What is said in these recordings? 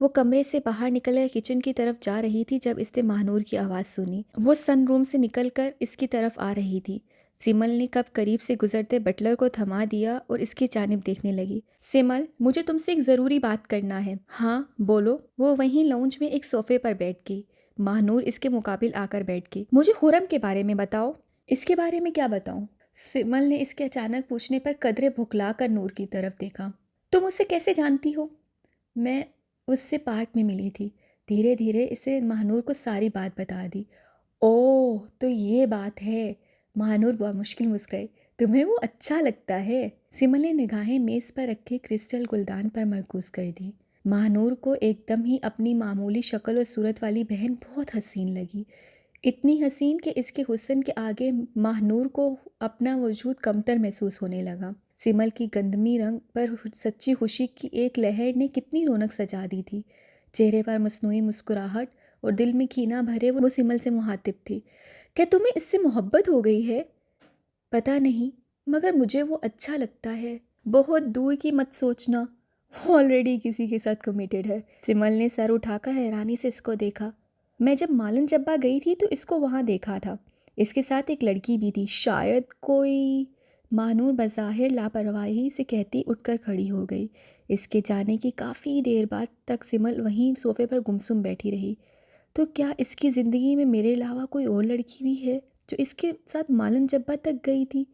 وہ کمرے سے باہر نکل کر کچن کی طرف جا رہی تھی جب اس نے ماہنور کی آواز سنی۔ وہ سن روم سے نکل کر اس کی طرف آ رہی تھی۔ سمل نے کب قریب سے گزرتے بٹلر کو تھما دیا اور اس کی جانب دیکھنے لگی۔ سمل، مجھے تم سے ایک ضروری بات کرنا ہے۔ ہاں بولو۔ وہ وہیں لاؤنج میں ایک صوفے پر بیٹھ گئی۔ ماہنور اس کے مقابل آ کر بیٹھ گئی۔ مجھے خرم کے بارے میں بتاؤ۔ اس کے بارے میں کیا بتاؤں؟ سمل نے اس کے اچانک پوچھنے پر قدرے بھکلا کر نور کی طرف دیکھا۔ تم اسے کیسے جانتی ہو؟ میں اس سے پارک میں ملی تھی۔ دھیرے دھیرے اسے ماہنور کو ساری بات بتا دی۔ اوہ تو یہ بات ہے۔ ماہنور بہت مشکل مسکرائی۔ تمہیں وہ اچھا لگتا ہے؟ سمل نے نگاہیں میز پر رکھے کرسٹل گلدان پر مرکوز کر دی۔ ماہنور کو ایک دم ہی اپنی معمولی شکل و صورت والی بہن بہت حسین لگی، اتنی حسین کہ اس کے حسن کے آگے ماہنور کو اپنا وجود کمتر محسوس ہونے لگا۔ سمل کی گندمی رنگ پر سچی خوشی کی ایک لہر نے کتنی رونق سجا دی تھی۔ چہرے پر مصنوعی مسکراہٹ اور دل میں کینہ بھرے وہ سمل سے مخاطب تھی۔ کیا تمہیں اس سے محبت ہو گئی ہے؟ پتہ نہیں، مگر مجھے وہ اچھا لگتا ہے۔ بہت دور کی مت سوچنا، وہ آلریڈی کسی کے ساتھ کمیٹڈ ہے۔ سمل نے سر اٹھا کر حیرانی سے اس کو دیکھا۔ میں جب مالن جبہ گئی تھی تو اس کو وہاں دیکھا تھا۔ اس کے ساتھ ایک لڑکی بھی تھی، شاید کوئی۔ ماہنور بظاہر لاپرواہی سے کہتی اٹھ کر کھڑی ہو گئی۔ اس کے جانے کی کافی دیر بعد تک سمل وہیں صوفے پر گمسم بیٹھی رہی۔ تو کیا اس کی زندگی میں میرے علاوہ کوئی اور لڑکی بھی ہے جو اس کے ساتھ مالن جبہ تک گئی تھی؟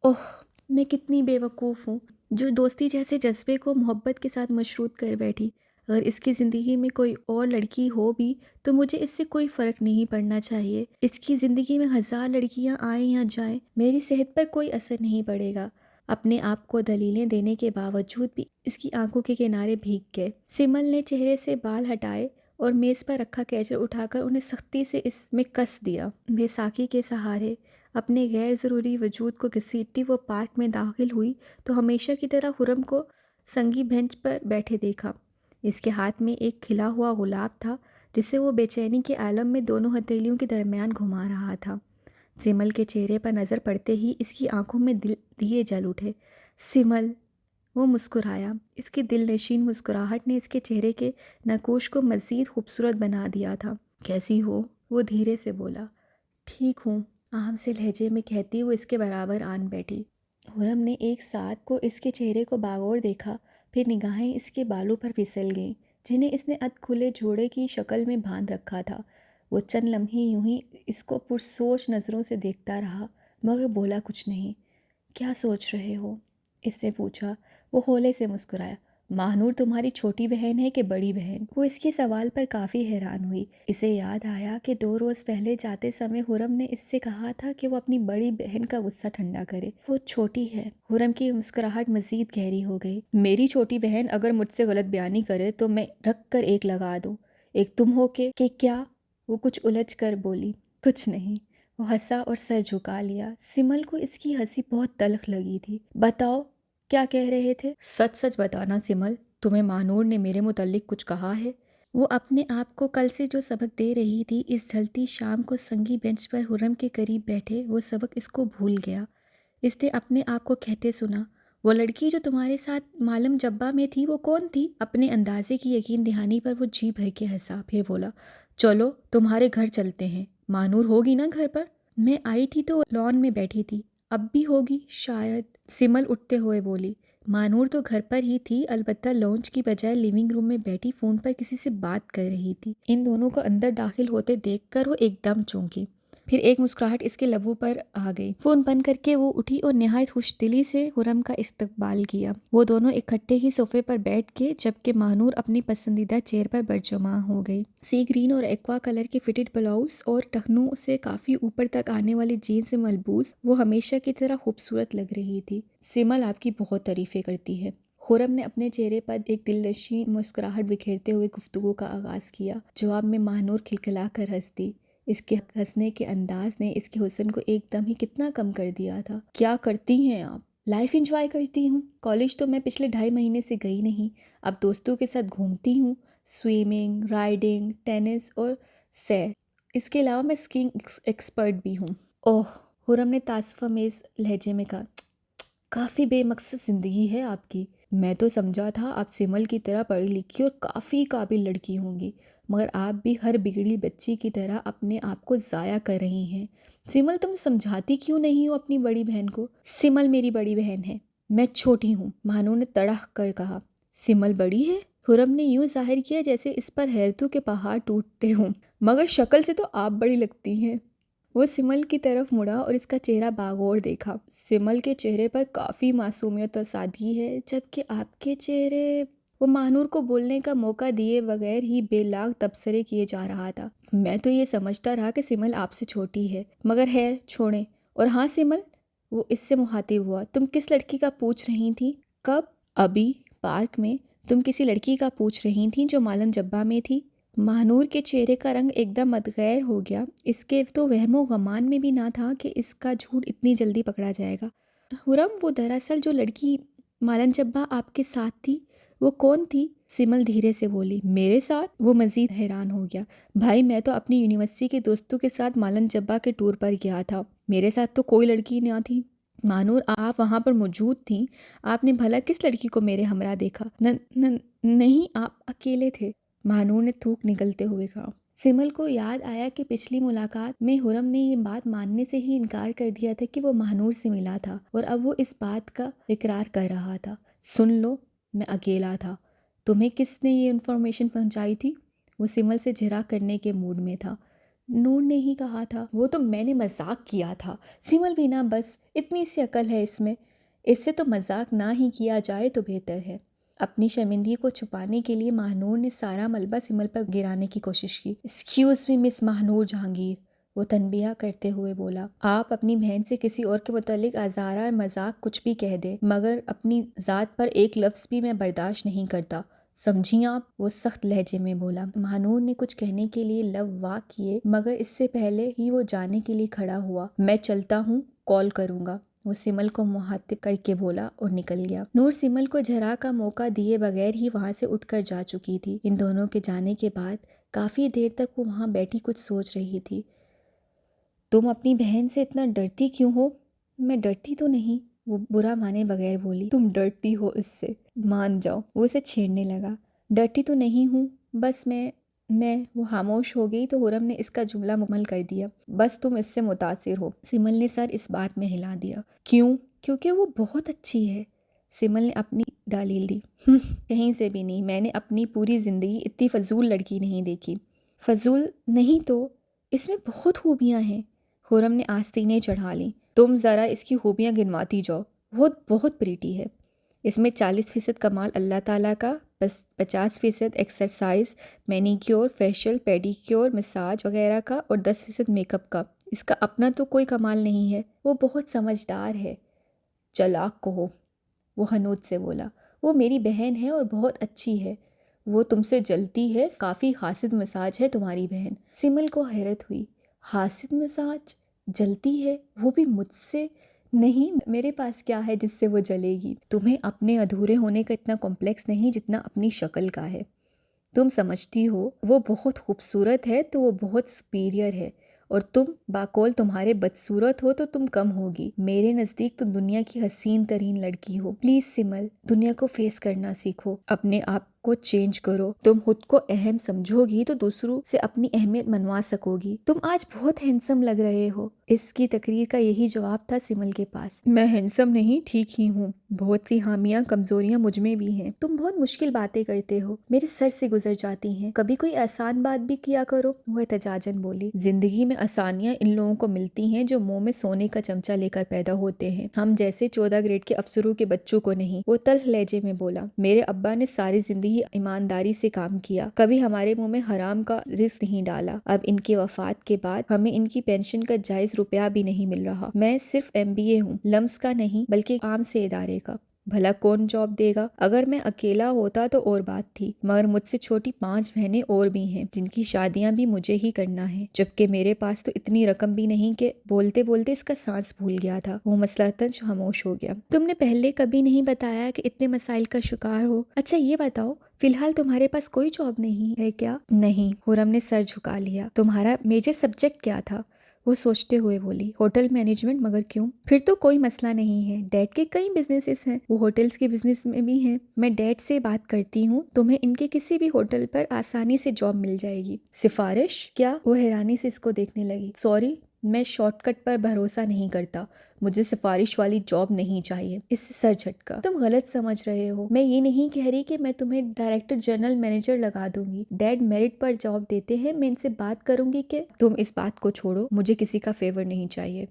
اوہ، میں کتنی بے وقوف ہوں جو دوستی جیسے جذبے کو محبت کے ساتھ مشروط کر بیٹھی۔ اگر اس کی زندگی میں کوئی اور لڑکی ہو بھی تو مجھے اس سے کوئی فرق نہیں پڑنا چاہیے۔ اس کی زندگی میں 1000 لڑکیاں آئیں یا جائیں، میری صحت پر کوئی اثر نہیں پڑے گا۔ اپنے آپ کو دلیلیں دینے کے باوجود بھی اس کی آنکھوں کے کنارے بھیگ گئے۔ سمل نے چہرے سے بال ہٹائے اور میز پر رکھا کیچر اٹھا کر انہیں سختی سے اس میں کس دیا۔ بیساکھی کے سہارے اپنے غیر ضروری وجود کو گھسیٹتی وہ پارک میں داخل ہوئی تو ہمیشہ کی طرح خرم کو سنگی بینچ پر بیٹھے دیکھا۔ اس کے ہاتھ میں ایک کھلا ہوا گلاب تھا جسے وہ بے چینی کے عالم میں دونوں ہتھیلیوں کے درمیان گھما رہا تھا۔ سمل کے چہرے پر نظر پڑتے ہی اس کی آنکھوں میں دیے جل اٹھے۔ سمل، وہ مسکرایا۔ اس کی دل نشین مسکراہٹ نے اس کے چہرے کے نقوش کو مزید خوبصورت بنا دیا تھا۔ کیسی ہو؟ وہ دھیرے سے بولا۔ ٹھیک ہوں، عام سے لہجے میں کہتی وہ اس کے برابر آن بیٹھی۔ خرم نے ایک ساتھ کو اس کے چہرے کو باغور دیکھا، پھر نگاہیں اس کے بالوں پر پھسل گئیں جنہیں اس نے ادھ کھلے جوڑے کی شکل میں باندھ رکھا تھا۔ وہ چند لمحے یوں ہی اس کو پرسوچ نظروں سے دیکھتا رہا مگر بولا کچھ نہیں۔ کیا سوچ رہے ہو؟ اس نے پوچھا۔ وہ ہولے سے مسکرایا۔ ماہنور تمہاری چھوٹی بہن ہے کہ بڑی بہن؟ وہ اس کے سوال پر کافی حیران ہوئی۔ اسے یاد آیا کہ 2 روز پہلے جاتے سمے خرم نے اس سے کہا تھا کہ وہ اپنی بڑی بہن کا غصہ ٹھنڈا کرے۔ وہ چھوٹی ہے۔ خرم کی مسکراہٹ مزید گہری ہو گئی۔ میری چھوٹی بہن اگر مجھ سے غلط بیانی کرے تو میں رکھ کر ایک لگا دوں۔ ایک تم ہو کہ کیا؟ وہ کچھ الجھ کر بولی۔ کچھ نہیں۔ وہ ہنسا اور سر جھکا لیا۔ سمل کو اس کی ہنسی بہت تلخ لگی تھی۔ بتاؤ، کیا کہہ رہے تھے؟ سچ سچ بتانا سمل، تمہیں ماہنور نے میرے متعلق کچھ کہا ہے؟ وہ اپنے آپ کو کل سے جو سبق دے رہی تھی، اس ڈھلتی شام کو سنگی بینچ پر خرم کے قریب بیٹھے وہ سبق اس کو بھول گیا۔ اس نے اپنے آپ کو کہتے سنا، وہ لڑکی جو تمہارے ساتھ مالم جبہ میں تھی وہ کون تھی؟ اپنے اندازے کی یقین دہانی پر وہ جی بھر کے ہنسا، پھر بولا، چلو تمہارے گھر چلتے ہیں۔ ماہنور ہوگی نا گھر پر؟ میں آئی تھی تو لان میں بیٹھی تھی، اب بھی ہوگی شاید۔ سمل اٹھتے ہوئے بولی۔ ماہنور تو گھر پر ہی تھی، البتہ لاؤنج کی بجائے لیونگ روم میں بیٹھی فون پر کسی سے بات کر رہی تھی۔ ان دونوں کو اندر داخل ہوتے دیکھ کر وہ ایک دم چونکی، پھر ایک مسکراہٹ اس کے لبوں پر آ گئی۔ فون بند کر کے وہ اٹھی اور نہایت خوش دلی سے خرم کا استقبال کیا۔ وہ دونوں اکٹھے ہی صوفے پر بیٹھ گئے جبکہ ماہنور اپنی پسندیدہ چیئر پر برجمع ہو گئی۔ سی گرین اور ایکوا کلر کے فٹڈ بلاؤز اور ٹخنوں سے کافی اوپر تک آنے والی جینس میں ملبوس وہ ہمیشہ کی طرح خوبصورت لگ رہی تھی۔ سمل آپ کی بہت تعریفیں کرتی ہے۔ خرم نے اپنے چہرے پر ایک دل نشین مسکراہٹ بکھیرتے ہوئے گفتگو کا آغاز کیا۔ جواب میں ماہنور کھلکھلا کر ہنس دی۔ اس کے ہنسنے کے انداز نے اس کے حسن کو ایک دم ہی کتنا کم کر دیا تھا۔ کیا کرتی ہیں آپ؟ لائف انجوائے کرتی ہوں۔ کالج تو میں پچھلے 2.5 مہینے سے گئی نہیں، اب دوستوں کے ساتھ گھومتی ہوں، سوئمنگ، رائڈنگ، ٹینس اور سیر۔ اس کے علاوہ میں اسکینگ ایکسپرٹ بھی ہوں۔ اوہ، خرم نے تعصف آمیز لہجے میں کہا۔ کافی بے مقصد زندگی ہے آپ کی۔ میں تو سمجھا تھا آپ سمل کی طرح پڑھی لکھی اور کافی قابل لڑکی ہوں گی، مگر آپ بھی ہر بگڑی بچی کی طرح اپنے آپ کو ضائع کر رہی ہیں۔ سمل، تم سمجھاتی کیوں نہیں ہو اپنی بڑی بہن کو؟ سمل میری بڑی بہن ہے، میں چھوٹی ہوں، مانو نے تڑح کر کہا۔ سمل بڑی ہے؟ خرم نے یوں ظاہر کیا جیسے اس پر حیرتوں کے پہاڑ ٹوٹتے ہوں، مگر شکل سے تو آپ بڑی لگتی ہیں۔ وہ سمل کی طرف مڑا اور اس کا چہرہ باغور دیکھا۔ سمل کے چہرے پر کافی معصومیت اور سادگی ہے، جبکہ آپ کے چہرے… وہ ماہنور کو بولنے کا موقع دیے بغیر ہی بے لاگ تبصرے کیے جا رہا تھا۔ میں تو یہ سمجھتا رہا کہ سمل آپ سے چھوٹی ہے، مگر خیر چھوڑیں۔ اور ہاں سمل، وہ اس سے مخاطب ہوا، تم کس لڑکی کا پوچھ رہی تھی؟ کب؟ ابھی پارک میں تم کسی لڑکی کا پوچھ رہی تھی جو مالن جبہ میں تھی؟ ماہنور کے چہرے کا رنگ ایک دم متغیر ہو گیا۔ اس کے تو وہم و گمان میں بھی نہ تھا کہ اس کا جھوٹ اتنی جلدی پکڑا جائے گا۔ خرم، وہ دراصل جو لڑکی مالن جبہ آپ کے ساتھ تھی، وہ کون تھی؟ سمل دھیرے سے بولی۔ میرے ساتھ؟ وہ مزید حیران ہو گیا۔ بھائی، میں تو اپنی یونیورسٹی کے دوستوں کے ساتھ مالن جبہ کے ٹور پر گیا تھا، میرے ساتھ تو کوئی لڑکی نہ تھی۔ مانور، آپ وہاں پر موجود تھیں، آپ نے بھلا کس لڑکی کو میرے ہمراہ دیکھا؟ نہیں، آپ اکیلے تھے، مانور نے تھوک نکلتے ہوئے کہا۔ سمل کو یاد آیا کہ پچھلی ملاقات میں خرم نے یہ بات ماننے سے ہی انکار کر دیا تھا کہ وہ ماہنور سے ملا تھا، اور اب وہ اس بات کا اقرار کر رہا تھا۔ سن لو، میں اکیلا تھا۔ تمہیں کس نے یہ انفارمیشن پہنچائی تھی؟ وہ سمل سے جھرا کرنے کے موڈ میں تھا۔ نور نے ہی کہا تھا۔ وہ تو میں نے مذاق کیا تھا سمل، بھی نہ بس اتنی سی عقل ہے اس میں، اس سے تو مذاق نہ ہی کیا جائے تو بہتر ہے۔ اپنی شرمندگی کو چھپانے کے لیے ماہنور نے سارا ملبہ سمل پر گرانے کی کوشش کی۔ ایکسکیوز می مس ماہنور جہانگیر، وہ تنبیہ کرتے ہوئے بولا۔ آپ اپنی بہن سے کسی اور کے متعلق آزارہ مذاق کچھ بھی کہہ دیں، مگر اپنی ذات پر ایک لفظ بھی میں برداشت نہیں کرتا، سمجھی آپ؟ وہ سخت لہجے میں بولا۔ ماہنور نے کچھ کہنے کے لیے لب وا کیے، مگر اس سے پہلے ہی وہ جانے کے لیے کھڑا ہوا۔ میں چلتا ہوں، کال کروں گا، وہ سمل کو مخاطب کر کے بولا اور نکل گیا۔ نور سمل کو جھرا کا موقع دیے بغیر ہی وہاں سے اٹھ کر جا چکی تھی۔ ان دونوں کے جانے کے بعد کافی دیر تک وہ وہاں بیٹھی کچھ سوچ رہی تھی۔ تم اپنی بہن سے اتنا ڈرتی کیوں ہو؟ میں ڈرتی تو نہیں، وہ برا مانے بغیر بولی۔ تم ڈرتی ہو اس سے، مان جاؤ۔ وہ اسے چھیڑنے لگا۔ ڈرتی تو نہیں ہوں، بس میں وہ خاموش ہو گئی تو خرم نے اس کا جملہ مکمل کر دیا۔ بس تم اس سے متاثر ہو۔ سمل نے سر اس بات میں ہلا دیا۔ کیوں؟ کیونکہ وہ بہت اچھی ہے، سمل نے اپنی دلیل دی۔ کہیں سے بھی نہیں، میں نے اپنی پوری زندگی اتنی فضول لڑکی نہیں دیکھی۔ فضول نہیں تو اس میں بہت خوبیاں ہیں، خرم نے آستینیں چڑھا لیں۔ تم ذرا اس کی خوبیاں گنواتی جاؤ، بہت پریٹی ہے۔ اس میں 40% کمال اللہ تعالیٰ کا، بس 50% ایکسرسائز، مینیکیور، فیشل، پیڈیکیور، مساج وغیرہ کا، اور 10% میک اپ کا۔ اس کا اپنا تو کوئی کمال نہیں ہے۔ وہ بہت سمجھدار ہے، چالاک کہو، وہ حنوط سے بولا۔ وہ میری بہن ہے اور بہت اچھی ہے، وہ تم سے جلتی ہے، کافی حاسد مزاج ہے تمہاری بہن۔ سمل کو حیرت ہوئی۔ حاسد مزاج؟ جلتی ہے؟ وہ بھی مجھ سے؟ نہیں، میرے پاس کیا ہے جس سے وہ جلے گی؟ تمہیں اپنے ادھورے ہونے کا اتنا کمپلیکس نہیں جتنا اپنی شکل کا ہے۔ تم سمجھتی ہو وہ بہت خوبصورت ہے تو وہ بہت سپیریئر ہے، اور تم باقول تمہارے بدصورت ہو تو تم کم ہوگی۔ میرے نزدیک تم دنیا کی حسین ترین لڑکی ہو۔ پلیز سمل، دنیا کو فیس کرنا سیکھو، اپنے آپ کو چینج کرو۔ تم خود کو اہم سمجھو گی تو دوسروں سے اپنی اہمیت منوا سکو گی۔ تم آج بہت ہینسم لگ رہے ہو۔ اس کی تقریر کا یہی جواب تھا سمل کے پاس۔ میں ہینسم نہیں، ٹھیک ہی ہوں، بہت سی خامیاں کمزوریاں مجھ میں بھی ہیں۔ تم بہت مشکل باتیں کرتے ہو، میرے سر سے گزر جاتی ہیں، کبھی کوئی آسان بات بھی کیا کرو، وہ احتجاجاً بولی۔ زندگی میں آسانیاں ان لوگوں کو ملتی ہیں جو منہ میں سونے کا چمچہ لے کر پیدا ہوتے ہیں، ہم جیسے 14 گریڈ کے افسروں کے بچوں کو نہیں، وہ تلخ لہجے میں بولا۔ میرے ابا نے ساری زندگی ایمانداری سے کام کیا، کبھی ہمارے منہ میں حرام کا رزق نہیں ڈالا۔ اب ان کے وفات کے بعد ہمیں ان کی پینشن کا جائز روپیہ بھی نہیں مل رہا۔ میں صرف MBA ہوں، لمس کا نہیں بلکہ عام سے ادارے کا۔ بھلا کون جاب دے گا؟ اگر میں اکیلا ہوتا تو اور بات تھی، مگر مجھ سے چھوٹی 5 بہنیں اور بھی ہیں جن کی شادیاں بھی مجھے ہی کرنا ہے، جبکہ میرے پاس تو اتنی رقم بھی نہیں کہ… بولتے بولتے اس کا سانس بھول گیا تھا، وہ مسلطن خاموش ہو گیا۔ تم نے پہلے کبھی نہیں بتایا کہ اتنے مسائل کا شکار ہو۔ اچھا یہ بتاؤ، فی الحال تمہارے پاس کوئی جاب نہیں ہے کیا؟ نہیں، خرم نے سر جھکا لیا۔ تمہارا میجر سبجیکٹ کیا تھا؟ وہ سوچتے ہوئے بولی، ہوٹل مینجمنٹ، مگر کیوں؟ پھر تو کوئی مسئلہ نہیں ہے، ڈیڈ کے کئی بزنسز ہیں، وہ ہوٹلز کے بزنس میں بھی ہیں، میں ڈیڈ سے بات کرتی ہوں، تمہیں ان کے کسی بھی ہوٹل پر آسانی سے جاب مل جائے گی۔ سفارش کیا؟ وہ حیرانی سے اس کو دیکھنے لگی۔ سوری، میں شارٹ کٹ پر بھروسہ نہیں کرتا، مجھے سفارش والی جاب نہیں چاہیے۔ اس سے سر جھٹکا۔ تم غلط سمجھ رہے ہو، میں یہ نہیں کہہ رہی کہ میں تمہیں ڈائریکٹر جنرل مینیجر لگا دوں گی، ڈیڈ میرٹ پر جاب دیتے ہیں، میں ان سے بات کروں گی کہ تم اس بات کو چھوڑو، مجھے کسی کا فیور نہیں چاہیے،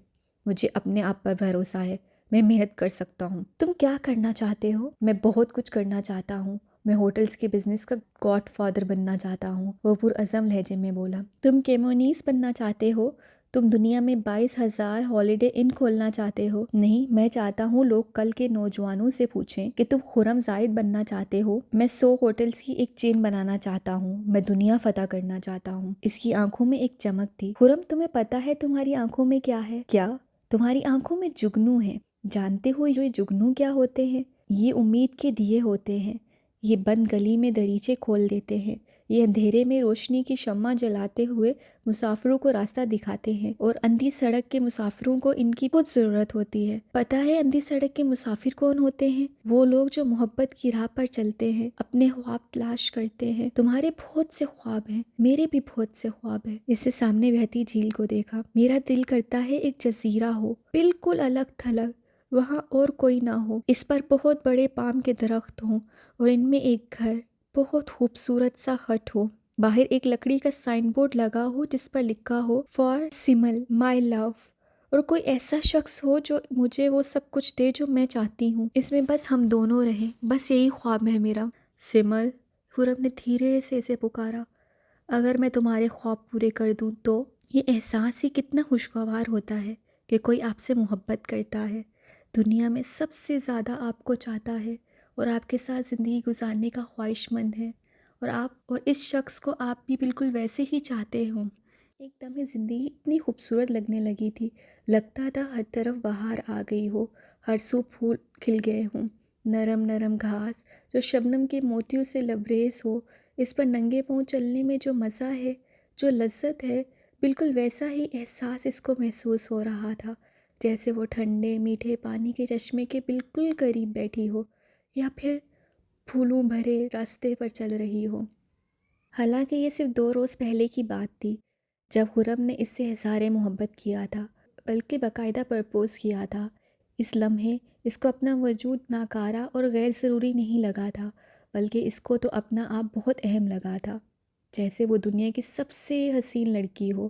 مجھے اپنے آپ پر بھروسہ ہے، میں محنت کر سکتا ہوں۔ تم کیا کرنا چاہتے ہو؟ میں بہت کچھ کرنا چاہتا ہوں، میں ہوٹلز کے بزنس کا گاڈ فادر بننا چاہتا ہوں، وہ پرعزم لہجے میں بولا۔ تم کیمونیز بننا چاہتے ہو؟ تم دنیا میں 22,000 ہالیڈے ان کھولنا چاہتے ہو؟ نہیں، میں چاہتا ہوں لوگ کل کے نوجوانوں سے پوچھیں کہ تم خرم زائد بننا چاہتے ہو؟ میں 100 ہوٹلز کی ایک چین بنانا چاہتا ہوں، میں دنیا فتح کرنا چاہتا ہوں۔ اس کی آنکھوں میں ایک چمک تھی۔ خرم، تمہیں پتا ہے تمہاری آنکھوں میں کیا ہے؟ کیا؟ تمہاری آنکھوں میں جگنو ہے۔ جانتے ہو یہ جگنو کیا ہوتے ہیں؟ یہ امید کے دیے ہوتے ہیں، یہ بند گلی میں دریچے کھول دیتے ہیں، یہ اندھیرے میں روشنی کی شمع جلاتے ہوئے مسافروں کو راستہ دکھاتے ہیں، اور اندھی سڑک کے مسافروں کو ان کی بہت ضرورت ہوتی ہے۔ پتہ ہے اندھی سڑک کے مسافر کون ہوتے ہیں؟ وہ لوگ جو محبت کی راہ پر چلتے ہیں، اپنے خواب تلاش کرتے ہیں۔ تمہارے بہت سے خواب ہیں، میرے بھی بہت سے خواب ہیں۔ اس سے سامنے بہتی جھیل کو دیکھا۔ میرا دل کرتا ہے ایک جزیرہ ہو، بالکل الگ تھلگ، وہاں اور کوئی نہ ہو، اس پر بہت بڑے پام کے درخت ہوں، اور ان میں ایک گھر، بہت خوبصورت سا خط ہو، باہر ایک لکڑی کا سائن بورڈ لگا ہو جس پر لکھا ہو فار سمل مائی لو، اور کوئی ایسا شخص ہو جو مجھے وہ سب کچھ دے جو میں چاہتی ہوں، اس میں بس ہم دونوں رہیں، بس یہی خواب ہے میرا۔ سمل، خرم نے دھیرے سے اسے پکارا، اگر میں تمہارے خواب پورے کر دوں تو؟ یہ احساس ہی کتنا خوشگوار ہوتا ہے کہ کوئی آپ سے محبت کرتا ہے، دنیا میں سب سے زیادہ آپ کو چاہتا ہے، اور آپ کے ساتھ زندگی گزارنے کا خواہش مند ہے، اور اس شخص کو آپ بھی بالکل ویسے ہی چاہتے ہوں۔ ایک دم ہی زندگی اتنی خوبصورت لگنے لگی تھی، لگتا تھا ہر طرف بہار آ گئی ہو، ہر سو پھول کھل گئے ہوں، نرم نرم گھاس جو شبنم کے موتیوں سے لبریز ہو، اس پر ننگے پاؤں چلنے میں جو مزہ ہے، جو لذت ہے، بالکل ویسا ہی احساس اس کو محسوس ہو رہا تھا، جیسے وہ ٹھنڈے میٹھے پانی کے چشمے کے بالکل قریب بیٹھی ہو، یا پھر پھولوں بھرے راستے پر چل رہی ہو۔ حالانکہ یہ صرف 2 روز پہلے کی بات تھی جب خرم نے اس سے اظہار محبت کیا تھا، بلکہ باقاعدہ پرپوز کیا تھا۔ اس لمحے اس کو اپنا وجود ناکارہ اور غیر ضروری نہیں لگا تھا، بلکہ اس کو تو اپنا آپ بہت اہم لگا تھا، جیسے وہ دنیا کی سب سے حسین لڑکی ہو۔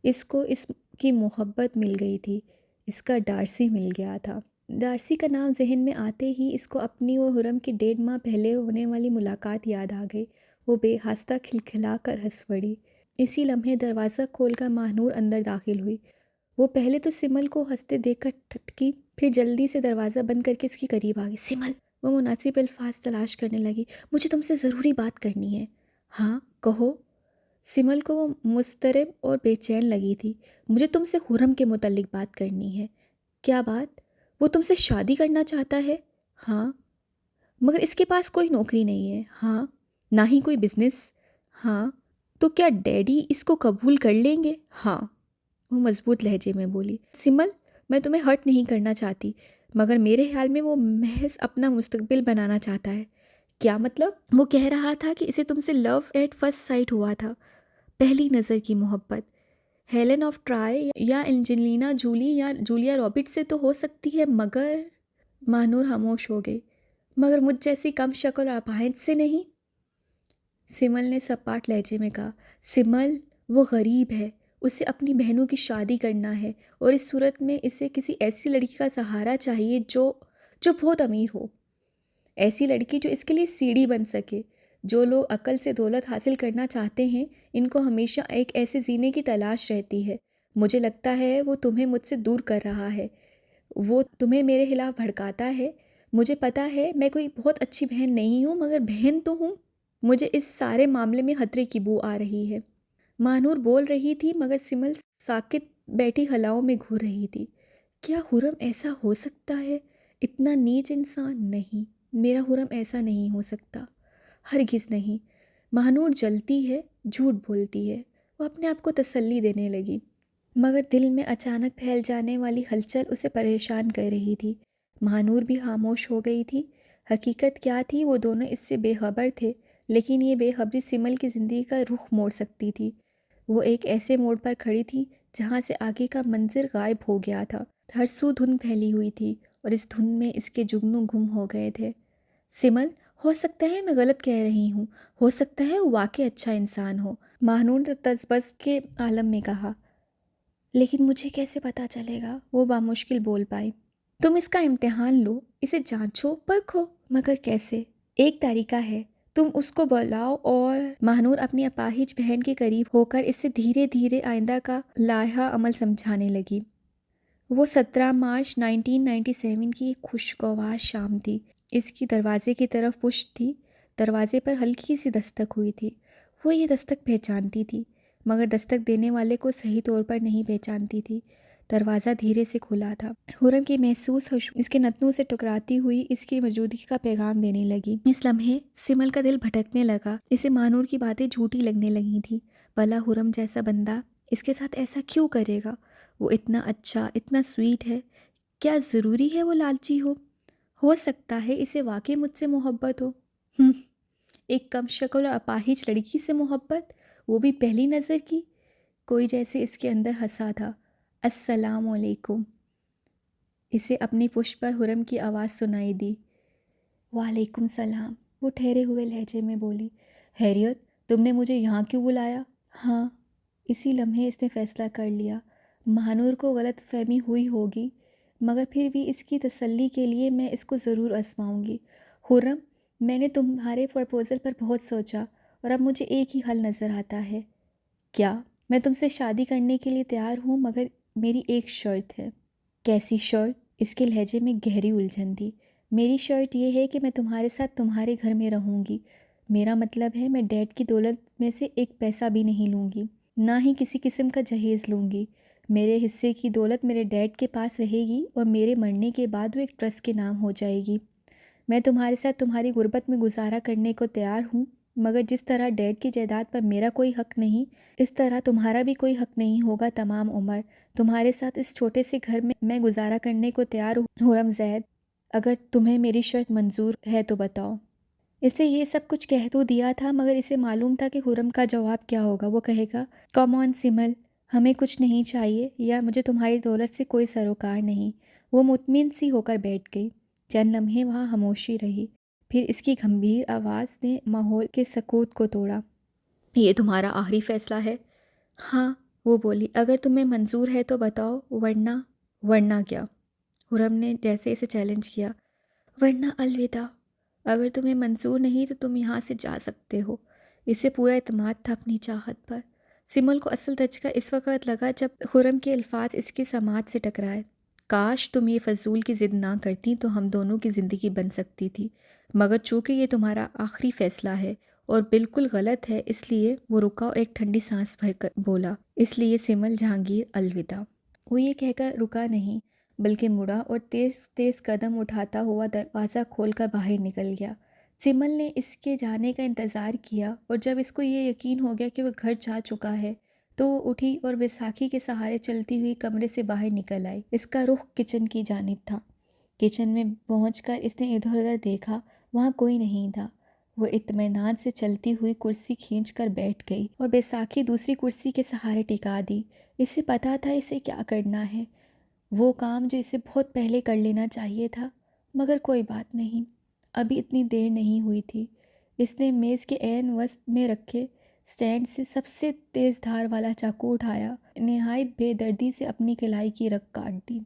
اس کو اس کی محبت مل گئی تھی، اس کا ڈارسی مل گیا تھا۔ ڈارسی کا نام ذہن میں آتے ہی اس کو اپنی اور خرم کی 1.5 ماہ پہلے ہونے والی ملاقات یاد آ گئی۔ وہ بے ہاستہ کھلکھلا کر ہنس پڑی۔ اسی لمحے دروازہ کھول کر ماہنور اندر داخل ہوئی۔ وہ پہلے تو سمل کو ہنستے دیکھ کر ٹھٹکی، پھر جلدی سے دروازہ بند کر کے اس کے قریب آ گئی۔ سمل، وہ مناسب الفاظ تلاش کرنے لگی، مجھے تم سے ضروری بات کرنی ہے۔ ہاں کہو۔ سمل کو وہ مضطرب اور بے چین لگی تھی۔ مجھے تم سے خرم کے متعلق بات کرنی ہے۔ کیا بات؟ وہ تم سے شادی کرنا چاہتا ہے؟ ہاں۔ مگر اس کے پاس کوئی نوکری نہیں ہے؟ ہاں۔ نہ ہی کوئی بزنس؟ ہاں۔ تو کیا ڈیڈی اس کو قبول کر لیں گے؟ ہاں، وہ مضبوط لہجے میں بولی۔ سمل، میں تمہیں ہرٹ نہیں کرنا چاہتی، مگر میرے خیال میں وہ محض اپنا مستقبل بنانا چاہتا ہے۔ کیا مطلب؟ وہ کہہ رہا تھا کہ اسے تم سے لو ایٹ فرسٹ سائٹ ہوا تھا، پہلی نظر کی محبت۔ ہیلن آف ٹرائی یا اینجلینا جولی یا جولیا رابرٹس سے تو ہو سکتی ہے، مگر ماہنور خاموش ہو گئی۔ مگر مجھ جیسی کم شکل اور اپاہج سے نہیں؟ سمل نے سپاٹ لہجے میں کہا۔ سمل، وہ غریب ہے، اسے اپنی بہنوں کی شادی کرنا ہے، اور اس صورت میں اسے کسی ایسی لڑکی کا سہارا چاہیے جو بہت امیر ہو، ایسی لڑکی جو اس کے لیے سیڑھی بن سکے۔ جو لوگ عقل سے دولت حاصل کرنا چاہتے ہیں، ان کو ہمیشہ ایک ایسے زینے کی تلاش رہتی ہے۔ مجھے لگتا ہے وہ تمہیں مجھ سے دور کر رہا ہے، وہ تمہیں میرے خلاف بھڑکاتا ہے۔ مجھے پتا ہے میں کوئی بہت اچھی بہن نہیں ہوں، مگر بہن تو ہوں۔ مجھے اس سارے معاملے میں خطرے کی بو آ رہی ہے۔ ماہنور بول رہی تھی، مگر سمل ساکت بیٹھی خلاؤں میں گھور رہی تھی۔ کیا خرم ایسا ہو سکتا ہے؟ اتنا نیچ انسان؟ نہیں، میرا خرم ایسا نہیں ہو سکتا، ہرگز نہیں۔ ماہنور جلتی ہے، جھوٹ بولتی ہے، وہ اپنے آپ کو تسلی دینے لگی۔ مگر دل میں اچانک پھیل جانے والی ہلچل اسے پریشان کر رہی تھی۔ مہانور بھی خاموش ہو گئی تھی۔ حقیقت کیا تھی؟ وہ دونوں اس سے بے خبر تھے، لیکن یہ بے خبری سمل کی زندگی کا رخ موڑ سکتی تھی۔ وہ ایک ایسے موڑ پر کھڑی تھی جہاں سے آگے کا منظر غائب ہو گیا تھا۔ ہر سو دھند پھیلی ہوئی تھی اور اس دھند میں اس کے جگنو گم ہو گئے تھے۔ سمل، ہو سکتا ہے میں غلط کہہ رہی ہوں، ہو سکتا ہے وہ واقعی اچھا انسان ہو، مہانور نے تذبذب کے عالم میں کہا۔ لیکن مجھے کیسے پتا چلے گا؟ وہ بامشکل بول پائی۔ تم اس کا امتحان لو، اسے جانچو پرکھو۔ مگر کیسے؟ ایک طریقہ ہے، تم اس کو بلاؤ اور مہانور اپنی اپاہج بہن کے قریب ہو کر اس سے دھیرے دھیرے آئندہ کا لائحہ عمل سمجھانے لگی۔ وہ 17 مارچ 1997 کی ایک خوشگوار شام تھی۔ اس کی دروازے کی طرف پشت تھی۔ دروازے پر ہلکی سی دستک ہوئی تھی۔ وہ یہ دستک پہچانتی تھی، مگر دستک دینے والے کو صحیح طور پر نہیں پہچانتی تھی۔ دروازہ دھیرے سے کھلا تھا۔ خرم کی محسوس خوشبو اس کے نتنوں سے ٹکراتی ہوئی اس کی موجودگی کا پیغام دینے لگی۔ اس لمحے سمل کا دل بھٹکنے لگا۔ اسے مہانور کی باتیں جھوٹی لگنے لگی تھیں۔ بھلا خرم جیسا بندہ اس کے ساتھ ایسا کیوں کرے گا؟ وہ اتنا اچھا، اتنا سویٹ ہے، کیا ضروری ہے وہ لالچی ہو سکتا ہے اسے واقعی مجھ سے محبت ہو۔ ایک کم شکل اور اپاہج لڑکی سے محبت، وہ بھی پہلی نظر کی۔ کوئی جیسے اس کے اندر ہنسا تھا۔ السلام علیکم۔ اسے اپنی پشت پر خرم کی آواز سنائی دی۔ وعلیکم السلام، وہ ٹھہرے ہوئے لہجے میں بولی۔ خیریت، تم نے مجھے یہاں کیوں بلایا؟ ہاں، اسی لمحے اس نے فیصلہ کر لیا۔ مہانور کو غلط فہمی ہوئی ہوگی، مگر پھر بھی اس کی تسلی کے لیے میں اس کو ضرور آزماؤں گی۔ خرم، میں نے تمہارے پرپوزل پر بہت سوچا اور اب مجھے ایک ہی حل نظر آتا ہے۔ کیا؟ میں تم سے شادی کرنے کے لیے تیار ہوں، مگر میری ایک شرط ہے۔ کیسی شرط؟ اس کے لہجے میں گہری الجھن تھی۔ میری شرط یہ ہے کہ میں تمہارے ساتھ تمہارے گھر میں رہوں گی۔ میرا مطلب ہے میں ڈیڈ کی دولت میں سے ایک پیسہ بھی نہیں لوں گی، نہ ہی کسی قسم کا جہیز لوں گی۔ میرے حصے کی دولت میرے ڈیڈ کے پاس رہے گی اور میرے مرنے کے بعد وہ ایک ٹرسٹ کے نام ہو جائے گی۔ میں تمہارے ساتھ تمہاری غربت میں گزارا کرنے کو تیار ہوں، مگر جس طرح ڈیڈ کی جائیداد پر میرا کوئی حق نہیں، اس طرح تمہارا بھی کوئی حق نہیں ہوگا تمام عمر۔ تمہارے ساتھ اس چھوٹے سے گھر میں گزارا کرنے کو تیار ہوں خرم زید۔ اگر تمہیں میری شرط منظور ہے تو بتاؤ۔ اسے یہ سب کچھ کہہ تو دیا تھا، مگر اسے معلوم تھا کہ خرم کا جواب کیا ہوگا۔ وہ کہے گا، کم آن سمل، ہمیں کچھ نہیں چاہیے، یا مجھے تمہاری دولت سے کوئی سروکار نہیں۔ وہ مطمئن سی ہو کر بیٹھ گئی۔ چند لمحے وہاں خاموشی رہی، پھر اس کی گمبھیر آواز نے ماحول کے سکوت کو توڑا۔ یہ تمہارا آخری فیصلہ ہے؟ ہاں، وہ بولی۔ اگر تمہیں منظور ہے تو بتاؤ، ورنہ کیا؟ خرم نے جیسے اسے چیلنج کیا۔ ورنہ الوداع۔ اگر تمہیں منظور نہیں تو تم یہاں سے جا سکتے ہو۔ اسے پورا اعتماد تھا اپنی چاہت پر۔ سمل کو اصل دھچکا اس وقت لگا جب خرم کے الفاظ اس کی سماعت سے ٹکرائے۔ کاش تم یہ فضول کی ضد نہ کرتی تو ہم دونوں کی زندگی بن سکتی تھی، مگر چونکہ یہ تمہارا آخری فیصلہ ہے اور بالکل غلط ہے، اس لیے وہ رکا اور ایک ٹھنڈی سانس بھر کر بولا، اس لیے سمل جہانگیر، الوداع۔ وہ یہ کہہ کر رکا نہیں، بلکہ مڑا اور تیز تیز قدم اٹھاتا ہوا دروازہ کھول کر باہر نکل گیا۔ سمل نے اس کے جانے کا انتظار کیا، اور جب اس کو یہ یقین ہو گیا کہ وہ گھر جا چکا ہے تو وہ اٹھی اور بیساکھی کے سہارے چلتی ہوئی کمرے سے باہر نکل آئی۔ اس کا رخ کچن کی جانب تھا۔ کچن میں پہنچ کر اس نے ادھر ادھر دیکھا، وہاں کوئی نہیں تھا۔ وہ اطمینان سے چلتی ہوئی کرسی کھینچ کر بیٹھ گئی اور بیساکھی دوسری کرسی کے سہارے ٹکا دی۔ اسے پتا تھا اسے کیا کرنا ہے، وہ کام جو اسے بہت پہلے کر لینا چاہیے تھا، مگر کوئی بات نہیں، ابھی اتنی دیر نہیں ہوئی تھی۔ اس نے میز کے عین وسط میں رکھے سٹینڈ سے سب سے تیز دھار والا چاقو اٹھایا، نہایت بے دردی سے اپنی کلائی کی رگ کاٹ دی۔